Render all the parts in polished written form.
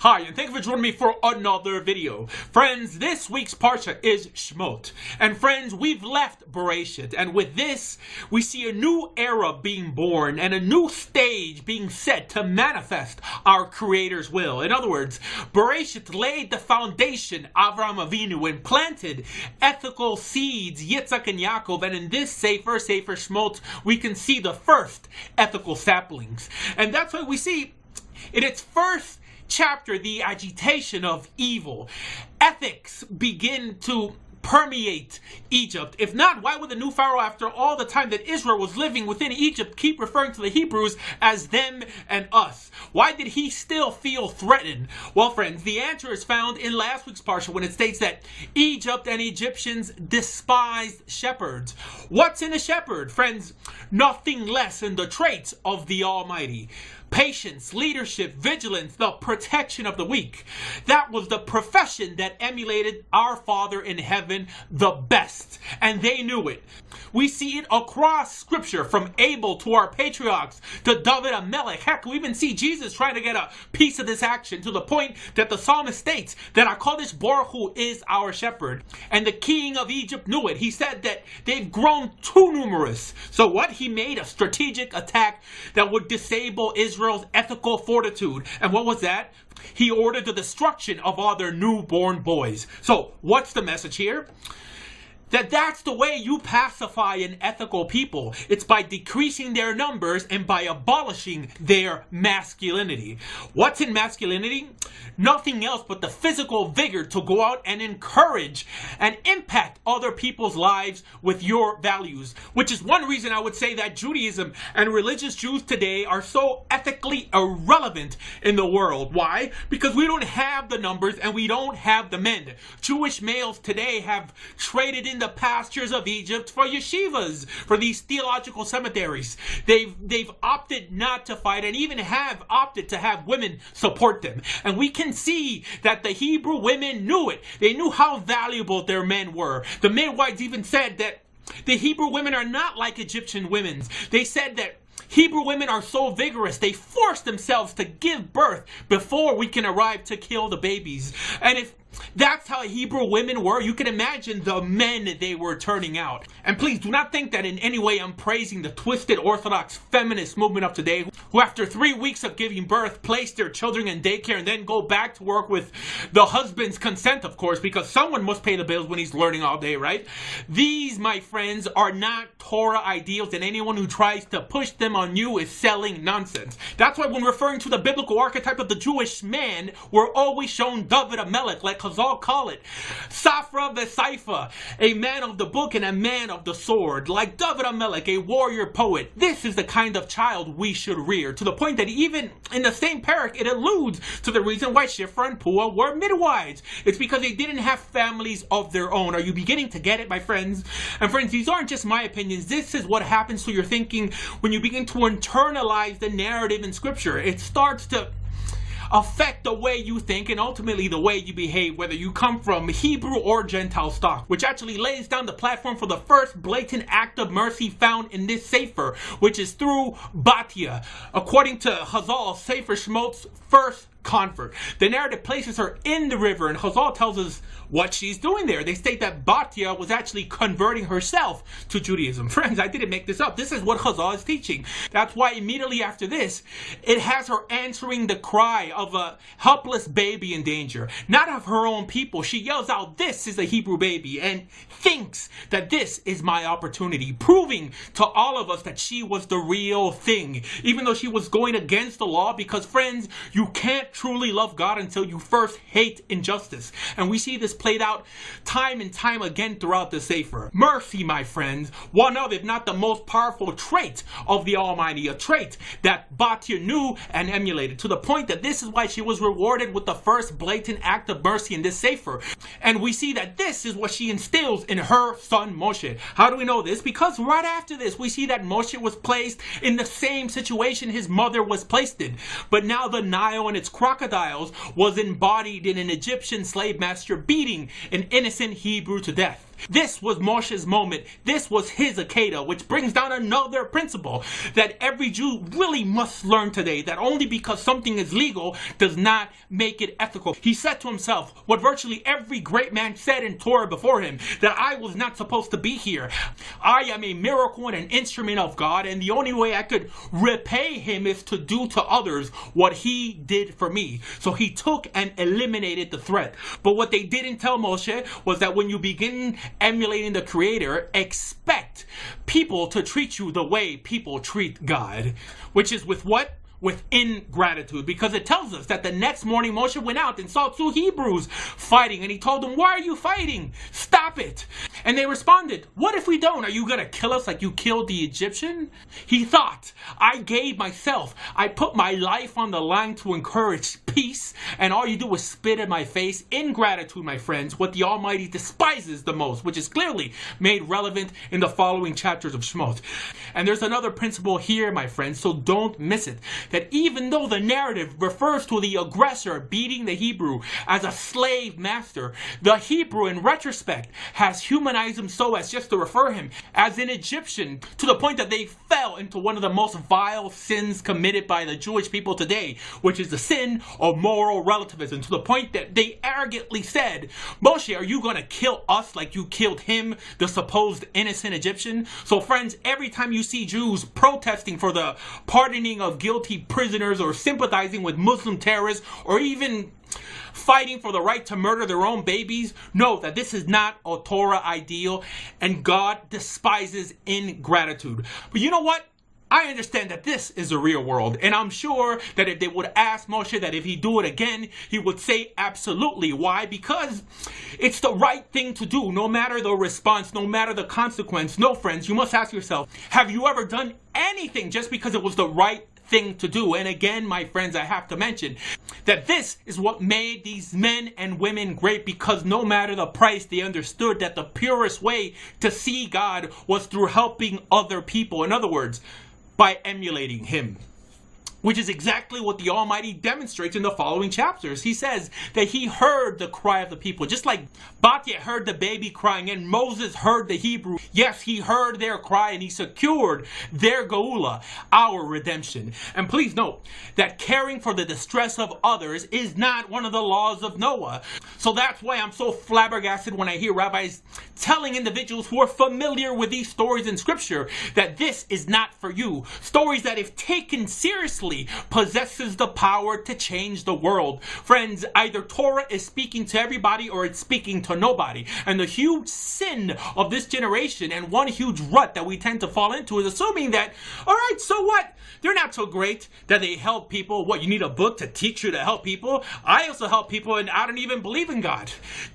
Hi, and thank you for joining me for another video. Friends, this week's Parashat is Shemot. And friends, we've left Parashat, and with this, we see a new era being born and a new stage being set to manifest our Creator's will. In other words, Parashat laid the foundation, Avraham Avinu, and planted ethical seeds, Yitzhak and Yaakov, and in this Sefer Shemot, we can see the first ethical saplings. And that's why we see in its first chapter the agitation of evil. Ethics begin to permeate Egypt. If not, why would the new Pharaoh, after all the time that Israel was living within Egypt, keep referring to the Hebrews as them and us? Why did he still feel threatened? Well, friends, the answer is found in last week's Parsha when it states that Egypt and Egyptians despised shepherds. What's in a shepherd? Friends, nothing less than the traits of the Almighty. Patience, leadership, vigilance, the protection of the weak. That was the profession that emulated our Father in heaven the best. And they knew it. We see it across Scripture, from Abel to our patriarchs, to David and Melech. Heck, we even see Jesus trying to get a piece of this action, to the point that the psalmist states that HaKadosh Baruch Hu is our shepherd. And the king of Egypt knew it. He said that they've grown too numerous. So what? He made a strategic attack that would disable Israel's ethical fortitude. And what was that? He ordered the destruction of all their newborn boys. So what's the message here? That's the way you pacify an ethical people. It's by decreasing their numbers and by abolishing their masculinity. What's in masculinity? Nothing else but the physical vigor to go out and encourage and impact other people's lives with your values. Which is one reason I would say that Judaism and religious Jews today are so ethically irrelevant in the world. Why? Because we don't have the numbers and we don't have the men. Jewish males today have traded in the pastures of Egypt for yeshivas, for these theological cemeteries. They've opted not to fight and even have opted to have women support them. And we can see that the Hebrew women knew it. They knew how valuable their men were. The midwives even said that the Hebrew women are not like Egyptian women. They said that Hebrew women are so vigorous, they force themselves to give birth before we can arrive to kill the babies. And if that's how Hebrew women were, you can imagine the men they were turning out. And please do not think that in any way I'm praising the twisted Orthodox feminist movement of today, who after 3 weeks of giving birth place their children in daycare and then go back to work with the husband's consent, of course, because someone must pay the bills when he's learning all day, right? These, my friends, are not Torah ideals, and anyone who tries to push them on you is selling nonsense. That's why when referring to the biblical archetype of the Jewish man, we're always shown David and Melech, like Chazal call it, Safra v'Saifa, a man of the book and a man of the sword, like David HaMelech, a warrior poet. This is the kind of child we should rear, to the point that even in the same parak, it alludes to the reason why Shifra and Pua were midwives. It's because they didn't have families of their own. Are you beginning to get it, my friends? And friends, these aren't just my opinions. This is what happens to your thinking when you begin to internalize the narrative in Scripture. It starts to affect the way you think and ultimately the way you behave, whether you come from Hebrew or Gentile stock, which actually lays down the platform for the first blatant act of mercy found in this Sefer, which is through Batia. According to Chazal, Sefer Shemot's first convert. The narrative places her in the river, and Chazal tells us what she's doing there. They state that Batia was actually converting herself to Judaism. Friends, I didn't make this up. This is what Chazal is teaching. That's why immediately after this, it has her answering the cry of a helpless baby in danger. Not of her own people. She yells out, "This is a Hebrew baby," and thinks that this is my opportunity, proving to all of us that she was the real thing, even though she was going against the law, because friends, you can't truly love God until you first hate injustice. And we see this played out time and time again throughout the Sefer. Mercy, my friends, one of, if not the most powerful trait of the Almighty, a trait that Batia knew and emulated, to the point that this is why she was rewarded with the first blatant act of mercy in this Sefer. And we see that this is what she instills in her son Moshe. How do we know this? Because right after this, we see that Moshe was placed in the same situation his mother was placed in. But now the Nile and its crocodiles was embodied in an Egyptian slave master beating an innocent Hebrew to death. This was Moshe's moment. This was his Akedah, which brings down another principle that every Jew really must learn today, that only because something is legal does not make it ethical. He said to himself what virtually every great man said in Torah before him, that I was not supposed to be here. I am a miracle and an instrument of God, and the only way I could repay him is to do to others what he did for me. So he took and eliminated the threat. But what they didn't tell Moshe was that when you begin emulating the Creator, expect people to treat you the way people treat God, which is with what? With ingratitude, because it tells us that the next morning Moshe went out and saw two Hebrews fighting, and he told them, why are you fighting? Stop it. And they responded, what if we don't? Are you going to kill us like you killed the Egyptian? He thought, I gave myself, I put my life on the line to encourage peace, and all you do is spit in my face. Ingratitude, my friends, what the Almighty despises the most, which is clearly made relevant in the following chapters of Shemot. And there's another principle here, my friends, so don't miss it. That even though the narrative refers to the aggressor beating the Hebrew as a slave master, the Hebrew in retrospect has humanized him so as just to refer him as an Egyptian, to the point that they fell into one of the most vile sins committed by the Jewish people today, which is the sin of moral relativism, to the point that they arrogantly said, Moshe, are you going to kill us like you killed him, the supposed innocent Egyptian? So friends, every time you see Jews protesting for the pardoning of guilty prisoners, or sympathizing with Muslim terrorists, or even fighting for the right to murder their own babies, know that this is not a Torah ideal, and God despises ingratitude. But you know what? I understand that this is a real world, and I'm sure that if they would ask Moshe that if he'd do it again, he would say absolutely. Why? Because it's the right thing to do, no matter the response, no matter the consequence. No, friends, you must ask yourself, have you ever done anything just because it was the right thing to do? And again, my friends, I have to mention that this is what made these men and women great, because no matter the price, they understood that the purest way to see God was through helping other people. In other words, by emulating him. Which is exactly what the Almighty demonstrates in the following chapters. He says that he heard the cry of the people, just like Batya heard the baby crying and Moses heard the Hebrew. Yes, he heard their cry and he secured their Geula, our redemption. And please note that caring for the distress of others is not one of the laws of Noah. So that's why I'm so flabbergasted when I hear rabbis telling individuals who are familiar with these stories in scripture that this is not for you. Stories that, if taken seriously, possesses the power to change the world. Friends, either Torah is speaking to everybody or it's speaking to nobody. And the huge sin of this generation, and one huge rut that we tend to fall into, is assuming that, all right, so what? They're not so great that they help people. What, you need a book to teach you to help people? I also help people and I don't even believe in God.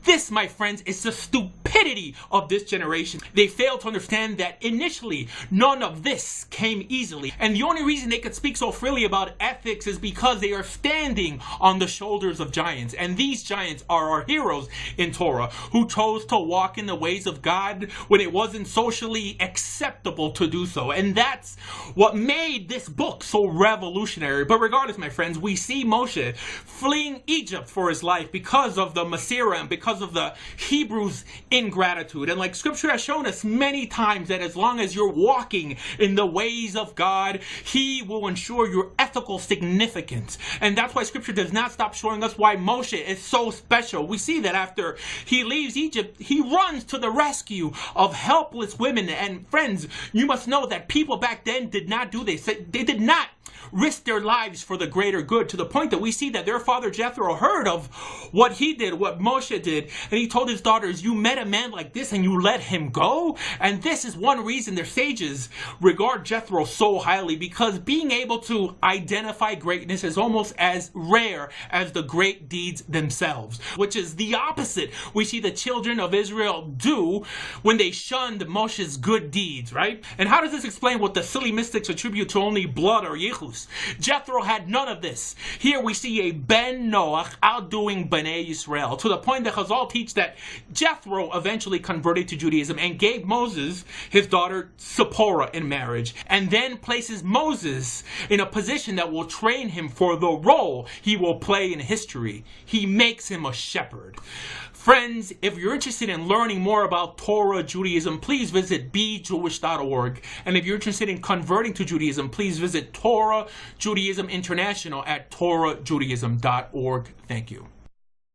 This, my friends, is the stupidity of this generation. They fail to understand that initially none of this came easily. And the only reason they could speak so freely about ethics is because they are standing on the shoulders of giants. And these giants are our heroes in Torah, who chose to walk in the ways of God when it wasn't socially acceptable to do so. And that's what made this book so revolutionary. But regardless, my friends, we see Moshe fleeing Egypt for his life because of the Masira and because of the Hebrews' ingratitude. And like scripture has shown us many times, that as long as you're walking in the ways of God, he will ensure your ethical significance. And that's why scripture does not stop showing us why Moshe is so special. We see that after he leaves Egypt, he runs to the rescue of helpless women. And friends, you must know that people back then did not do this. They did not risk their lives for the greater good, to the point that we see that their father Jethro heard of what he did, what Moshe did, and he told his daughters, you met a man like this and you let him go? And this is one reason their sages regard Jethro so highly, because being able to identify greatness is almost as rare as the great deeds themselves, which is the opposite we see the children of Israel do when they shunned Moshe's good deeds, right? And how does this explain what the silly mystics attribute to only blood or yichus? Jethro had none of this. Here we see a Ben Noach outdoing Bnei Yisrael, to the point that Chazal teach that Jethro eventually converted to Judaism and gave Moses his daughter Zipporah in marriage, and then places Moses in a position that will train him for the role he will play in history. He makes him a shepherd. Friends, if you're interested in learning more about Torah Judaism, please visit bejewish.org. And if you're interested in converting to Judaism, please visit Torah Judaism International at torahjudaism.org. Thank you.